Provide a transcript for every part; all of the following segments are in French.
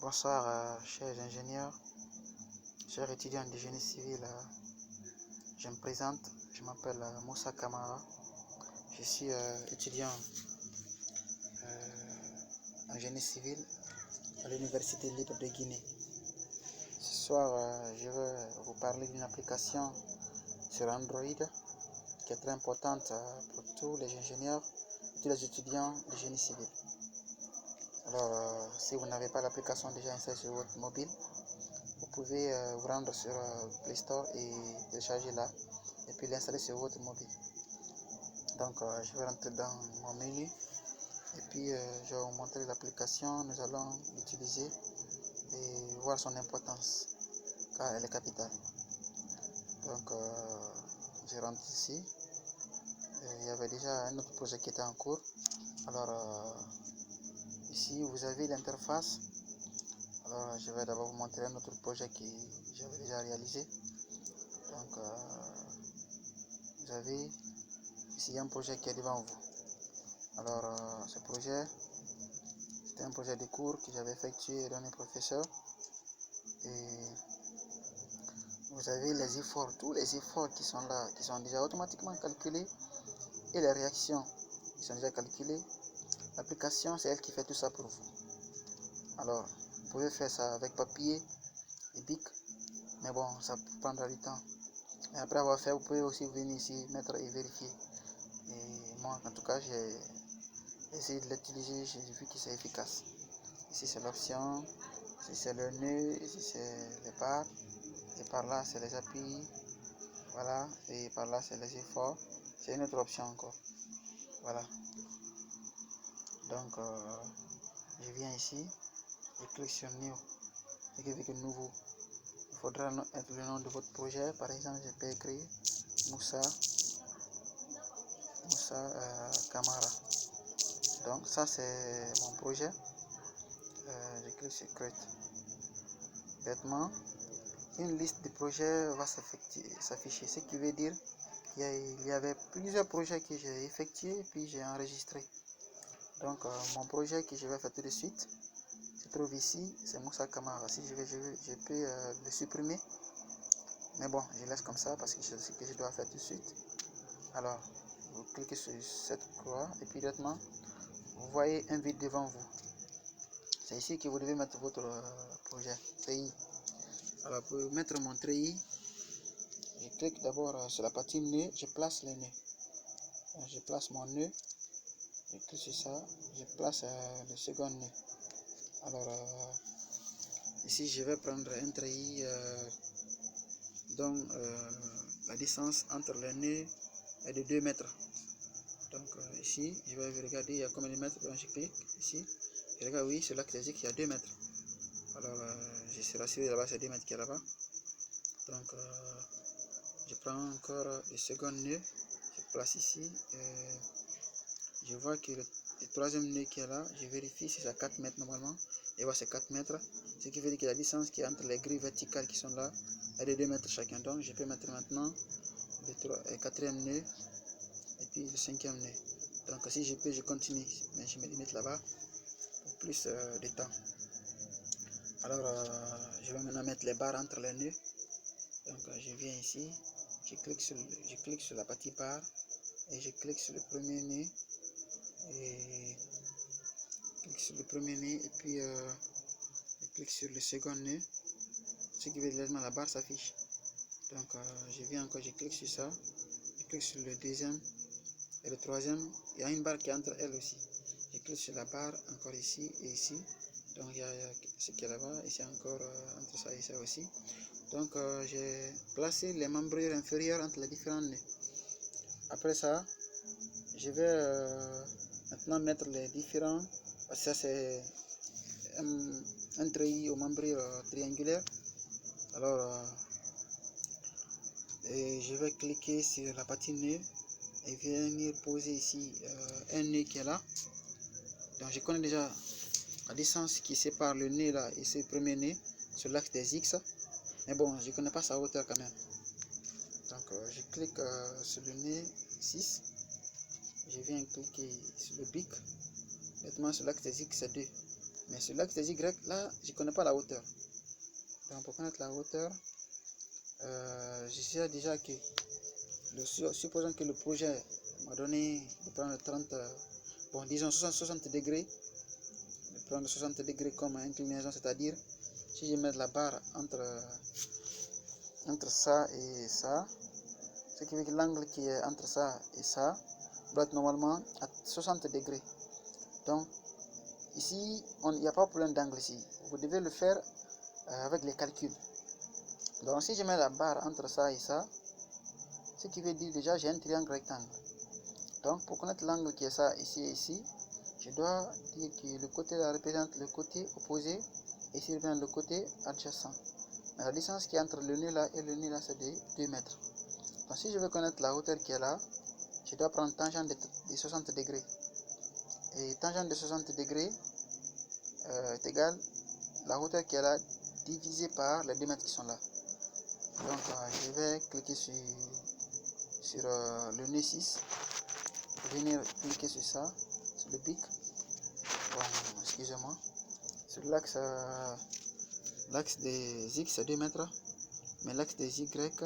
Bonsoir, chers ingénieurs, chers étudiants de génie civil. Je me présente, je m'appelle Moussa Kamara. Je suis étudiant en génie civil à l'Université libre de Guinée. Ce soir, je vais vous parler d'une application sur Android qui est très importante pour tous les ingénieurs et tous les étudiants de génie civil. Alors, si vous n'avez pas l'application déjà installée sur votre mobile, vous pouvez vous rendre sur Play Store et télécharger là et puis l'installer sur votre mobile. Donc je vais rentrer dans mon menu et puis je vais vous montrer l'application. Nous allons l'utiliser et voir son importance car elle est capitale. Donc je rentre ici. Il y avait déjà un autre projet qui était en cours. Alors ici vous avez l'interface. Alors je vais d'abord vous montrer un autre projet que j'avais déjà réalisé. Donc vous avez ici un projet qui est devant vous. Alors ce projet, c'était un projet de cours que j'avais effectué dans les professeurs. Et vous avez les efforts, tous les efforts qui sont là, qui sont déjà automatiquement calculés, et les réactions qui sont déjà calculées. L'application, c'est elle qui fait tout ça pour vous. Alors, vous pouvez faire ça avec papier et bic, mais bon, ça prendra du temps. Et après avoir fait, vous pouvez aussi venir ici, mettre et vérifier. Et moi, en tout cas, j'ai essayé de l'utiliser, j'ai vu que c'est efficace. Ici, c'est l'option, ici, c'est le nœud, ici, c'est les barres, et par là, c'est les appuis, voilà, et par là, c'est les efforts. C'est une autre option encore. Voilà. Donc, je viens ici, je clique sur New, et clique sur Nouveau. Il faudra mettre le nom de votre projet. Par exemple, je peux écrire Moussa Kamara. Donc, ça, c'est mon projet. Je clique sur Create. Bêtement, une liste de projets va s'afficher, ce qui veut dire qu'il y avait plusieurs projets que j'ai effectués puis j'ai enregistré. Donc mon projet que je vais faire tout de suite se trouve ici, c'est Moussa Kamara. Si je peux le supprimer, mais bon, je laisse comme ça parce que c'est ce que je dois faire tout de suite. Alors vous cliquez sur cette croix et puis directement vous voyez un vide devant vous. C'est ici que vous devez mettre votre projet TI. Alors pour mettre mon TI, je clique d'abord sur la partie nœud, je place les nœuds. Je place mon nœud, je clique sur ça, je place le second nœud. Alors ici je vais prendre un treillis dont la distance entre les nœuds est de 2 mètres. Donc ici je vais regarder il y a combien de mètres, donc je clique ici, je regarde, oui, c'est là que ça dit qu'il y a 2 mètres. Alors je suis rassuré, là-bas c'est 2 mètres qu'il y a là-bas. Donc je prends encore le second nœud, je place ici, je vois que le troisième nœud qui est là, je vérifie si c'est à 4 mètres normalement, et voilà, c'est 4 mètres, ce qui veut dire que la distance qui est entre les grilles verticales qui sont là est de 2 mètres chacun. Donc je peux mettre maintenant le quatrième nœud et puis le cinquième nœud. Donc si je peux, je continue, mais je me limite là-bas pour plus de temps. Alors je vais maintenant mettre les barres entre les nœuds. Donc je viens ici, je clique sur la partie barre et je clique sur le premier nœud et clique sur le premier nœud et puis je clique sur le second nœud, ce qui veut dire que la barre s'affiche. Donc je viens encore, je clique sur ça, je clique sur le deuxième et le troisième, il y a une barre qui est entre elles aussi. Je clique sur la barre encore ici et ici, donc il y a ce qui est là-bas, ici encore entre ça et ça aussi. Donc j'ai placé les membrures inférieures entre les différents nœuds. Après ça, je vais maintenant mettre les différents, parce que ça c'est un treillis aux membrures triangulaires. Alors je vais cliquer sur la partie nœud et venir poser ici un nœud qui est là. Donc je connais déjà la distance qui sépare le nœud là et ce premier nœud sur l'axe des X, mais bon, je ne connais pas sa hauteur quand même. Donc je clique sur le nœud 6, je viens cliquer sur le bic, maintenant sur l'axe des X c'est 2, Mais sur l'axe des Y, là, je ne connais pas la hauteur. Donc pour connaître la hauteur, je sais déjà que, supposons que le projet m'a donné de prendre 30, bon disons 60 degrés, de prendre 60 degrés comme inclinaison, c'est-à-dire si je mets la barre entre ça et ça, ce qui veut dire que l'angle qui est entre ça et ça doit être normalement à 60 degrés. Donc ici, il n'y a pas de problème d'angle ici. Vous devez le faire avec les calculs. Donc si je mets la barre entre ça et ça, ce qui veut dire déjà j'ai un triangle rectangle. Donc pour connaître l'angle qui est ça ici et ici, je dois dire que le côté là représente le côté opposé et ici représente le côté adjacent. Mais la distance qui est entre le nœud là et le nœud là, c'est de 2 mètres. Donc si je veux connaître la hauteur qui est là, je dois prendre tangente de 60 degrés. Et tangente de 60 degrés est égal à la hauteur qui est là divisé par les 2 mètres qui sont là. Donc je vais cliquer sur le nœud 6, venir cliquer sur ça, sur le pic. Bon, excusez-moi. Sur l'axe des X c'est 2 mètres, mais l'axe des Y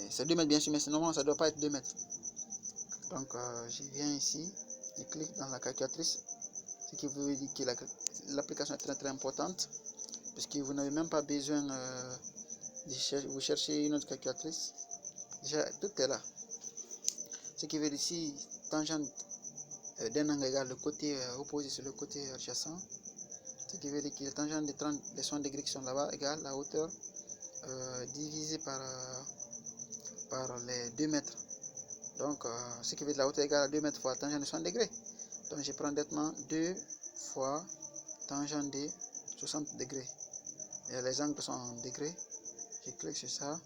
c'est 2 mètres bien sûr, mais normalement ça ne doit pas être 2 mètres. Donc je viens ici, je clique dans la calculatrice, ce qui veut dire que l'application est très importante, puisque vous n'avez même pas besoin de vous chercher une autre calculatrice. Déjà tout est là. Ce qui veut dire ici, tangente d'un angle égal le côté opposé sur le côté adjacent. Ce qui veut dire que la tangente des 60 degrés qui sont là-bas égale la hauteur divisé par les 2 mètres. Donc ce qui veut dire la hauteur égale à 2 mètres fois tangente de 60 degrés. Donc je prends directement 2 fois tangente de 60 degrés. Et les angles sont en degrés. Je clique sur ça.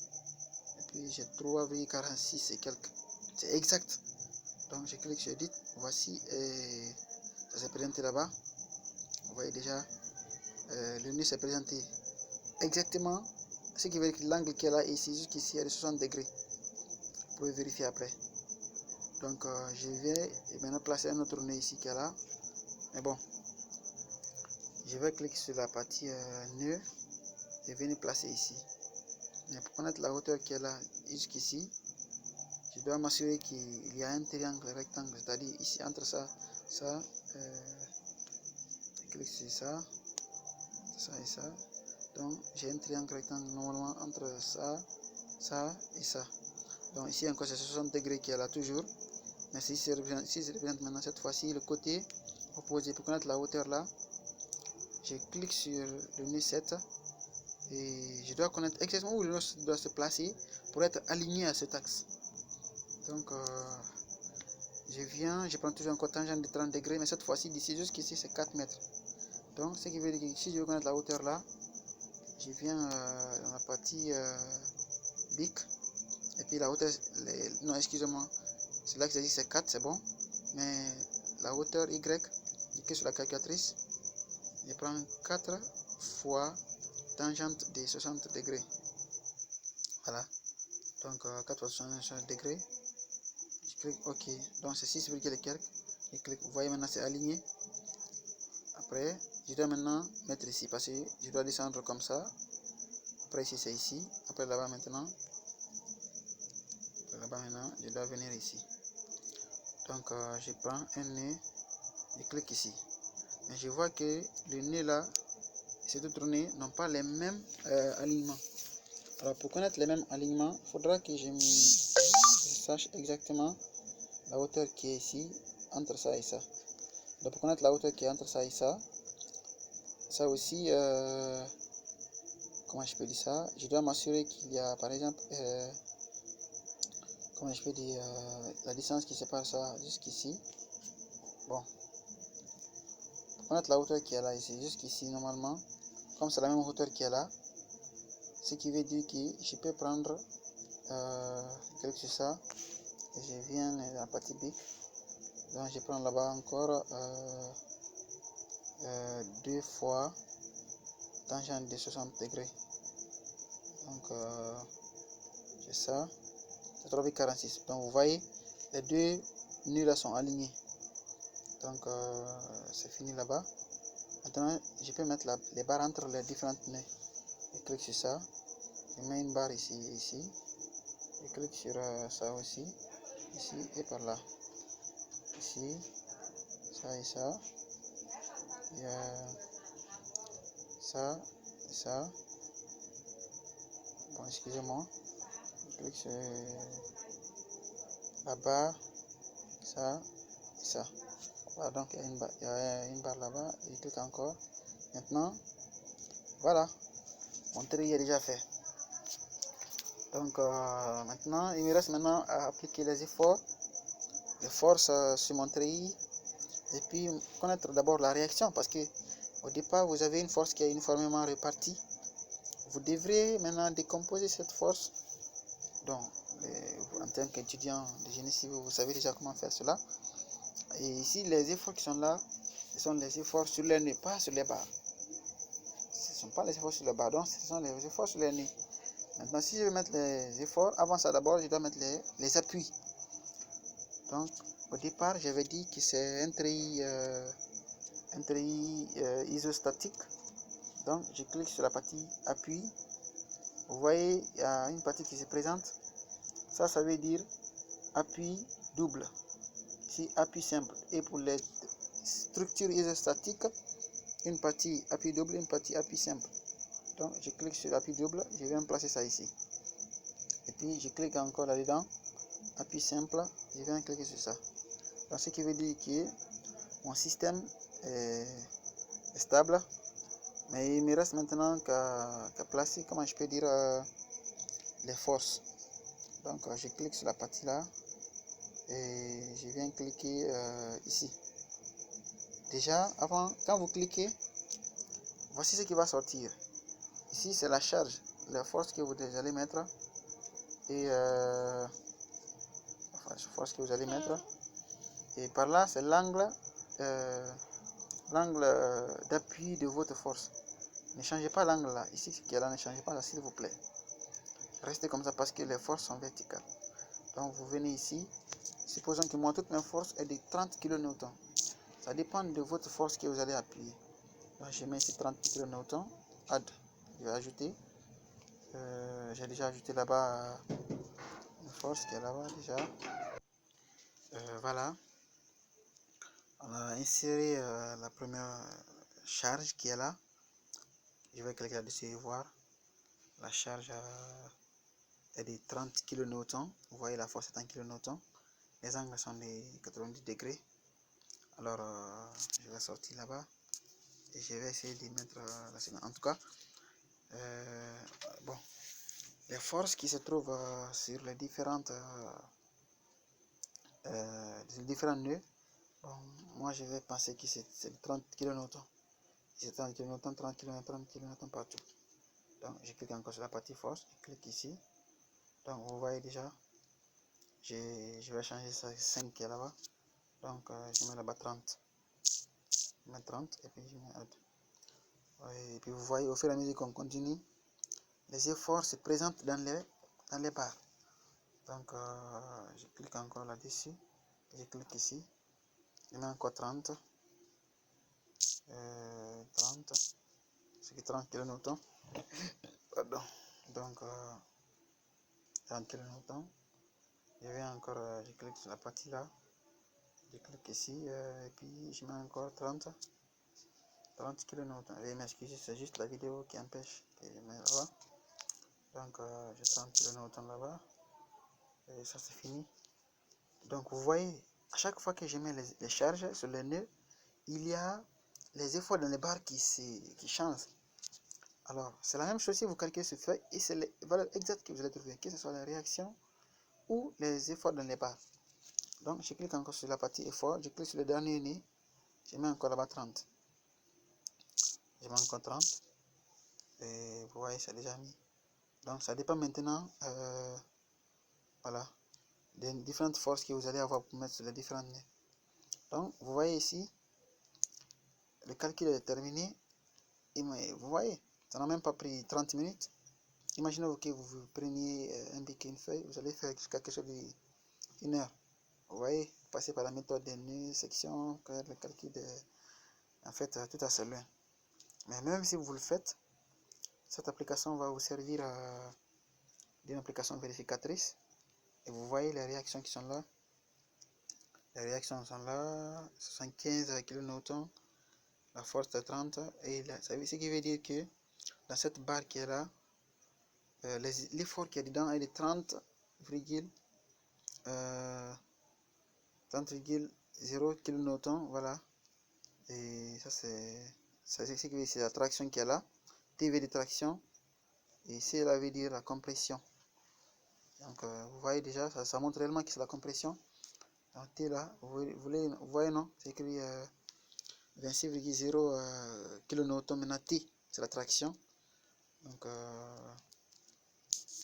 Et puis j'ai 3,46 et quelques. C'est exact. Donc je clique sur Edit. Voici. Et ça s'est présenté là-bas. Vous voyez déjà. Le nœud s'est présenté exactement. Ce qui veut dire que l'angle qui est là ici jusqu'ici est de 60 degrés. Vous pouvez vérifier après. Donc je vais maintenant placer un autre nœud ici qui est là. Mais bon. Je vais cliquer sur la partie nœud et venir placer ici. Mais pour connaître la hauteur qui est là jusqu'ici, je dois m'assurer qu'il y a un triangle rectangle, c'est-à-dire ici entre ça, je clique sur ça et ça. Donc j'ai un triangle rectangle normalement entre ça et ça. Donc ici encore c'est 60 degrés qui est là toujours. Mais si je représente maintenant cette fois-ci le côté opposé, pour connaître la hauteur là, je clique sur le nœud 7 et je dois connaître exactement où le nœud doit se placer pour être aligné à cet axe. Donc je prends toujours encore tangente de 30 degrés, mais cette fois-ci d'ici jusqu'ici c'est 4 mètres. Donc ce qui veut dire que si je veux connaître la hauteur là, je viens dans la partie BIC et puis la hauteur, non excusez-moi, c'est là que j'ai dit c'est 4, c'est bon, mais la hauteur Y, je clique sur la calculatrice, je prends 4 fois tangente de 60 degrés. Voilà, donc 4 fois 60 degrés. Je clique OK. Donc c'est 6, quelques. Je clique. Vous voyez maintenant c'est aligné. Après, je dois maintenant mettre ici parce que je dois descendre comme ça. Après ici c'est ici. Après là-bas maintenant. Je dois venir ici. Donc je prends un nœud. Je clique ici. Mais je vois que le nœud là, ces autres nœuds n'ont pas les mêmes alignements. Alors pour connaître les mêmes alignements, il faudra que je sache exactement la hauteur qui est ici entre ça et ça. Donc pour connaître la hauteur qui est entre ça et ça aussi, comment je peux dire ça, je dois m'assurer qu'il y a par exemple, comment je peux dire, la distance qui sépare ça jusqu'ici. Bon, pour connaître la hauteur qui est là ici jusqu'ici normalement, comme c'est la même hauteur qui est là, ce qui veut dire que je peux prendre quelque chose ça et je viens dans la partie BIC. Donc je prends là-bas encore 2 fois tangente de 60 degrés. Donc c'est ça, c'est 3,46. Donc vous voyez, les deux nœuds là sont alignés. Donc c'est fini là-bas. maintenant, je peux mettre les barres entre les différentes nœuds. Je clique sur ça. Je mets une barre ici et ici. Je clique sur ça aussi. Ici et par là. Ici. Ça et ça. Il y a ça et ça. Bon, excusez-moi. Je clique sur la barre. Ça et ça. Voilà, donc il y a une barre là-bas. Je clique encore. Maintenant, voilà. Mon tri est déjà fait. Donc maintenant, il me reste maintenant à appliquer les efforts, les forces sur mon treillis, et puis connaître d'abord la réaction, parce que au départ vous avez une force qui est uniformément répartie. Vous devrez maintenant décomposer cette force. Donc en tant qu'étudiant de génie civil, vous savez déjà comment faire cela. Et ici les efforts qui sont là, ce sont les efforts sur les nœuds, pas sur les barres. Ce ne sont pas les efforts sur les barres, donc ce sont les efforts sur les nœuds. Maintenant, si je veux mettre les efforts, avant ça d'abord, je dois mettre les appuis. Donc, au départ, j'avais dit que c'est un treillis isostatique. Donc, je clique sur la partie appui. Vous voyez, il y a une partie qui se présente. Ça veut dire appui double. Ici, appui simple. Et pour les structures isostatiques, une partie appui double, une partie appui simple. Donc, je clique sur l'appui double, je viens placer ça ici. Et puis, je clique encore là-dedans. Appui simple, je viens cliquer sur ça. Donc, ce qui veut dire que mon système est stable, mais il me reste maintenant qu'à placer, comment je peux dire, les forces. Donc, je clique sur la partie là et je viens cliquer ici. Déjà, avant, quand vous cliquez, voici ce qui va sortir. Ici, c'est la charge, la force que vous allez mettre et force que vous allez mettre. Et par là, c'est l'angle d'appui de votre force. Ne changez pas l'angle là. Ici, ce qui est là, ne changez pas là, s'il vous plaît. Restez comme ça parce que les forces sont verticales. Donc, vous venez ici. Supposons que moi, toute ma force est de 30 kN. Ça dépend de votre force que vous allez appuyer. Donc, je mets ici 30 kN. Add. Je vais ajouter. J'ai déjà ajouté là-bas une force qui est là-bas déjà. Voilà. On a inséré la première charge qui est là. Je vais cliquer là-dessus et voir. La charge est de 30 kN. Vous voyez, la force est en kN. Les angles sont de 90 degrés. Alors, je vais sortir là-bas et je vais essayer de mettre la seconde. En tout cas, bon, les forces qui se trouvent sur les différents nœuds, bon, moi je vais penser que c'est 30 kN. C'est 30 kN, 30 kN, 30 kN partout. Donc, je clique encore sur la partie force, je clique ici. Donc, vous voyez déjà, je vais changer ça 5 qui est là-bas. Donc, je mets là-bas 30. Je mets 30 et puis je mets add. Et puis, vous voyez, au fur et à mesure qu'on continue, les efforts se présentent dans les barres. Donc, je clique encore là-dessus. Je clique ici. Je mets encore 30. 30. C'est 30 kN. Pardon. Donc, 30 kN. Je vais encore, je clique sur la partie là. Je clique ici et puis je mets encore 30 kN. Veuillez m'excuser, c'est juste la vidéo qui empêche que je mette là-bas. Donc, j'ai 30 kN là-bas. Et ça, c'est fini. Donc, vous voyez, à chaque fois que je mets les charges sur les nœuds, il y a les efforts dans les barres qui changent. Alors, c'est la même chose si vous calculez ce fait et c'est les valeurs exactes que vous allez trouver, que ce soit la réaction ou les efforts dans les barres. Donc, je clique encore sur la partie effort, je clique sur le dernier nœud, je mets encore là-bas 30. Je mets encore 30. Et vous voyez, c'est déjà mis. Donc, ça dépend maintenant, voilà, des différentes forces que vous allez avoir pour mettre sur les différents nœuds. Donc, vous voyez ici, le calcul est terminé. Et vous voyez, ça n'a même pas pris 30 minutes. Imaginez que vous preniez un bic et une feuille, vous allez faire jusqu'à quelque chose d'une heure. Vous voyez, passer par la méthode des nœuds, sections, le calcul de... En fait, tout à fait loin. Mais même si vous le faites, cette application va vous servir d'une application vérificatrice. Et vous voyez les réactions qui sont là. Les réactions sont là, 75 kN, la force de 30. Et là, ça veut, ce qui veut dire que dans cette barre qui est là, l'effort qui est dedans est de 30,0 kN. Voilà. Et ça, c'est la traction qui est là. TV de traction. Et ici, elle veut dire la compression. Donc, vous voyez déjà, ça montre réellement que c'est la compression. Donc, T là, vous voyez, non? C'est écrit 26,0 kN. Maintenant, T, c'est la traction. Donc,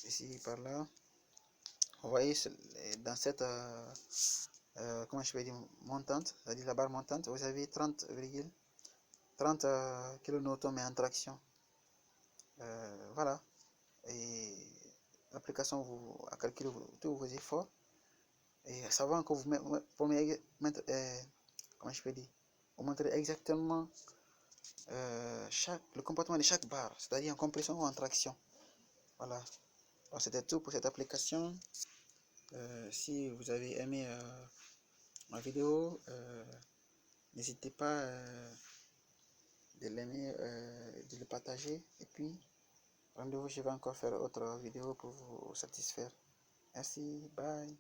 ici, par là, vous voyez, dans cette, comment je peux dire, montante, c'est-à-dire la barre montante, vous avez 30 kN, mais en traction. Voilà. Et l'application vous a calculé tous vos efforts. Et savant que vous mettre, comment je peux dire, vous montrez exactement le comportement de chaque barre, c'est-à-dire en compression ou en traction. Voilà. Alors c'était tout pour cette application. Si vous avez aimé ma vidéo, n'hésitez pas de l'aimer, de le partager. Et puis, rendez-vous, je vais encore faire autre vidéo pour vous satisfaire. Merci, bye.